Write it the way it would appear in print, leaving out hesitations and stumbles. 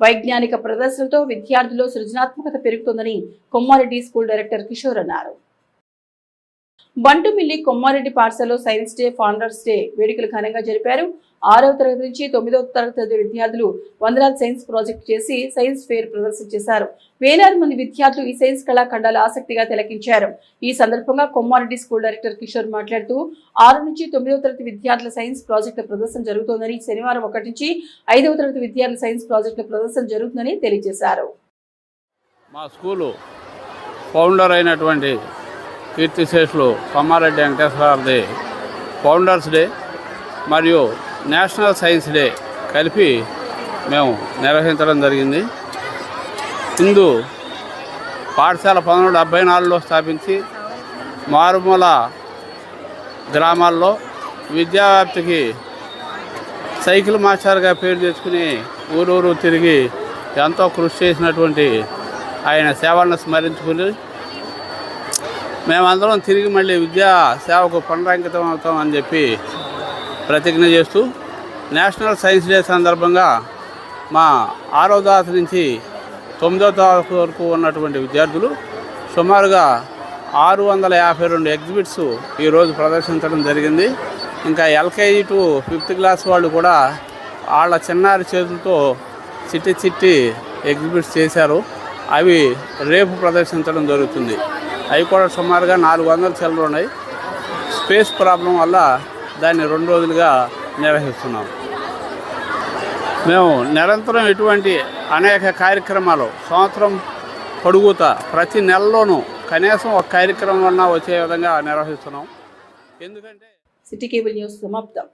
వైజ్ఞానిక ప్రదర్శనలతో విద్యార్థుల్లో సృజనాత్మకత పెరుగుతుందని కొమ్మారెడ్డి స్కూల్ డైరెక్టర్ కిషోర్ అన్నారు. బంటుమిల్లి కొమ్మారెడ్డి పాఠశాలలో సైన్స్ డే, ఫౌండర్స్ డే వేడుకలు ఘనంగా జరిపారు. 6వ తరగతి నుంచి 9వ తరగతి విద్యార్థులు వందలాది సైన్స్ ప్రాజెక్ట్ చేసి సైన్స్ ఫేర్ ప్రదర్శన చేశారు. వేలాది మంది విద్యార్థులు ఈ సైన్స్ కళాఖండాలు ఆసక్తిగా తిలకించారు. ఈ సందర్భంగా కొమ్మారెడ్డి స్కూల్ డైరెక్టర్ కిషోర్ మాట్లాడుతూ 6 నుంచి 9వ తరగతి విద్యార్థుల సైన్స్ ప్రాజెక్టుల ప్రదర్శన జరుగుతోందని, శనివారం 1 నుంచి 5వ తరగతి విద్యార్థుల సైన్స్ ప్రాజెక్టుల ప్రదర్శన జరుగుతుందని తెలియజేశారు. మా స్కూలు ఫౌండర్ అయినటువంటి కీర్తిశేషులు కొమ్మారెడ్డి వెంకటేశ్వరరావుది ఫౌండర్స్ డే మరియు నేషనల్ సైన్స్ డే కలిపి మేము నిర్వహించడం జరిగింది. హిందూ పాఠశాల 1974లో స్థాపించి మారుమూల గ్రామాల్లో విద్యావ్యాప్తికి సైకిల్ మాస్టర్గా పేరు తెచ్చుకుని ఊరూరు తిరిగి ఎంతో కృషి చేసినటువంటి ఆయన సేవలను స్మరించుకుని మేమందరం తిరిగి మళ్ళీ విద్యా సేవకు పునరంకితం అవుతామని చెప్పి ప్రతిజ్ఞ చేస్తూ నేషనల్ సైన్స్ డే సందర్భంగా మా 6వ తరగతి నుంచి 9వ తరగతి వరకు ఉన్నటువంటి విద్యార్థులు సుమారుగా 652 ఎగ్జిబిట్స్ ఈరోజు ప్రదర్శించడం జరిగింది. ఇంకా ఎల్కేజీ టు 5th క్లాస్ వాళ్ళు కూడా వాళ్ళ చిన్నారి చేతులతో చిట్టి ఎగ్జిబిట్స్ చేశారు. అవి రేపు ప్రదర్శించడం జరుగుతుంది. అవి కూడా సుమారుగా 400 చిల్లర ఉన్నాయి. స్పేస్ ప్రాబ్లం వల్ల దాన్ని 2 రోజులుగా నిర్వహిస్తున్నాం. మేము నిరంతరం ఇటువంటి అనేక కార్యక్రమాలు సంవత్సరం పొడుగుతా ప్రతి నెలలోనూ కనీసం ఒక కార్యక్రమం వచ్చే విధంగా నిర్వహిస్తున్నాం. ఎందుకంటే సిటీ కేబుల్ న్యూస్ సమాప్తం.